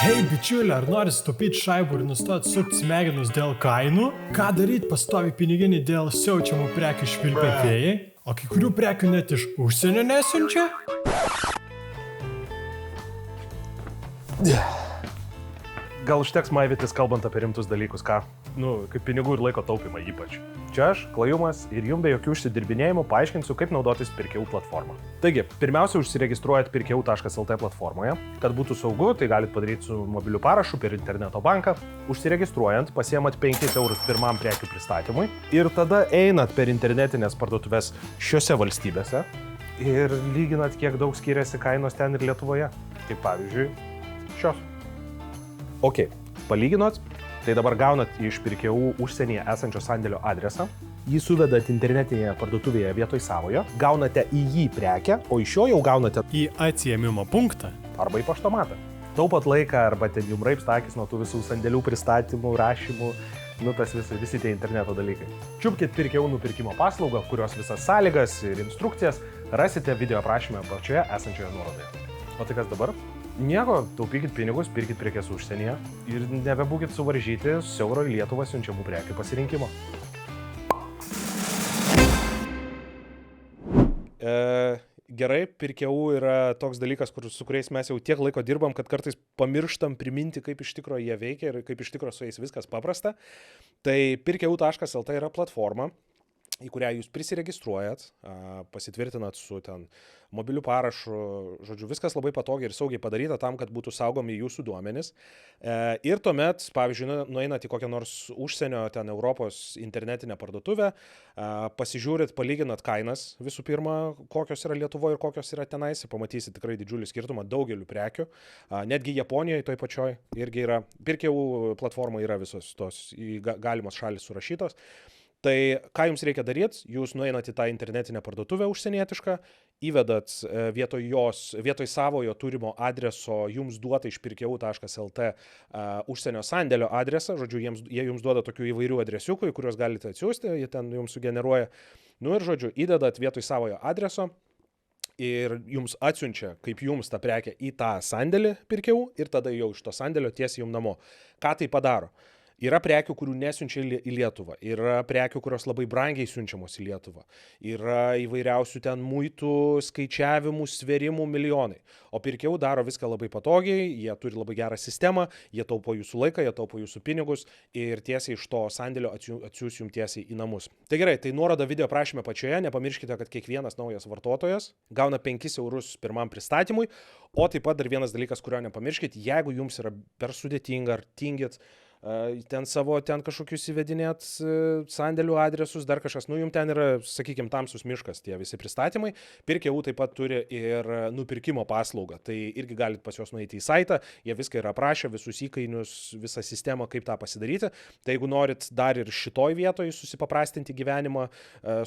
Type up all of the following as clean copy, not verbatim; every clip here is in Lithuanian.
Hei bičiuli, ar nori sutaupyti šaibų ir nustoti sukti smegenus dėl kainų? Ką daryti pastovi piniginį dėl siaučiamų prekių švilpėtėjai? O kai kurių prekių net iš užsienio nesiunčia? Gal užteks maivytis kalbant apie rimtus dalykus, ką? Kaip pinigų ir laiko taupimą ypač. Čia aš, Klajumas, ir jums be jokių užsidirbinėjimų paaiškinsiu, kaip naudotis Pirkeu platformą. Taigi, pirmiausia, užsiregistruojat pirkeu.lt platformoje. Kad būtų saugu, tai galite padaryti su mobiliu parašu per interneto banką. Užsiregistruojant, pasiemat 5 eurus pirmam prekių pristatymui ir tada einat per internetinės parduotuvės šiose valstybėse ir lyginat, kiek daug skiriasi kainos ten ir Lietuvoje. Kaip pavyzdžiui, šios. Ok, palyginot, tai dabar gaunat iš Pirkeu užsienyje esančio sandėlio adresą, jį suvedat internetinėje parduotuvėje vietoj savojo, gaunate į jį prekę, o iš jo jau gaunate Į atsiėmimo punktą. arba į paštomatą. Taupat laiką arba ten jums raipsta akis nuo tų visų sandėlių pristatymų, rašymų, visi tie interneto dalykai. Čiupkit Pirkeu nupirkimo paslaugą, kurios visas sąlygas ir instrukcijas rasite video aprašyme apačioje esančioje nuorodoje. O tai kas dabar? Nieko, taupykit pinigus, pirkit prekes užsienyje ir nebebūkit suvaržyti siauro į Lietuvą siunčiamų prekių pasirinkimo. Gerai, Pirkeu yra toks dalykas, su kuriais mes jau tiek laiko dirbam, kad kartais pamirštam priminti, kaip iš tikrųjų jie veikia ir kaip iš tikrųjų su jais viskas paprasta. Tai Pirkeu.lt yra platforma, į kurią jūs prisiregistruojat, pasitvirtinat su ten mobiliu parašu, žodžiu, viskas labai patogiai ir saugiai padaryta tam, kad būtų saugomi jūsų duomenys. Ir tuomet, pavyzdžiui, nueinat į kokią nors užsienio, ten Europos internetinę parduotuvę, pasižiūrit, palyginat kainas visų pirma, kokios yra Lietuvoje ir kokios yra tenais, pamatysit tikrai didžiulį skirtumą daugeliu prekių. Netgi Japonijoje toj pačioj irgi yra, Pirkeu platformoje yra visos tos galimos šalis surašytos. Tai ką jums reikia daryti, jūs nueinat į tą internetinę parduotuvę užsienietišką, įvedat vietoj savojo turimo adreso jums duotą iš Pirkeu.lt užsienio sandėlio adresą, žodžiu, jie jums duoda tokių įvairių adresiukų, į kuriuos galite atsiųsti, jie ten jums sugeneruoja. Ir žodžiu, įdedat vietoj savojo adreso ir jums atsiunčia, kaip jums tą prekę į tą sandėlį Pirkeu ir tada jau iš to sandėlio tiesiai jums namo. Ką tai padaro? Yra prekių, kurių nesiunčia į Lietuvą, yra prekių, kurios labai brangiai siunčiamos į Lietuvą, yra įvairiausių ten muitų, skaičiavimų, sverimų milijonai. O Pirkeu daro viską labai patogiai, jie turi labai gerą sistemą, jie taupo jūsų laiką, jie taupo jūsų pinigus ir tiesiai iš to sandėlio atsiųs jums tiesiai į namus. Tai gerai, tai nuoroda video aprašyme apačioje, nepamirškite, kad kiekvienas naujas vartotojas gauna 5 eurus pirmam pristatymui, o taip pat dar vienas dalykas, kurio nepamirškit, jeigu jums yra per sudėtinga ar tingit, ten kažkokius įvedinėt sandėlių adresus, dar kažkas, jums ten yra, sakykime, tamsus miškas tie visi pristatymai. Pirkeu taip pat turi ir nupirkimo paslaugą, tai irgi galite pas juos nueiti į saitą, jie viską yra aprašę, visus įkainius, visą sistemą, kaip tą pasidaryti. Tai jeigu norit dar ir šitoj vietoj susipaprastinti gyvenimą,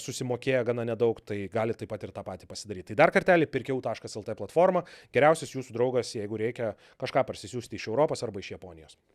susimokėję gana nedaug, tai galite taip pat ir tą patį pasidaryti. Tai dar kartelį Pirkeu.lt platforma, geriausias jūsų draugas, jeigu reikia kažką parsisiųsti iš Europos arba iš Japonijos.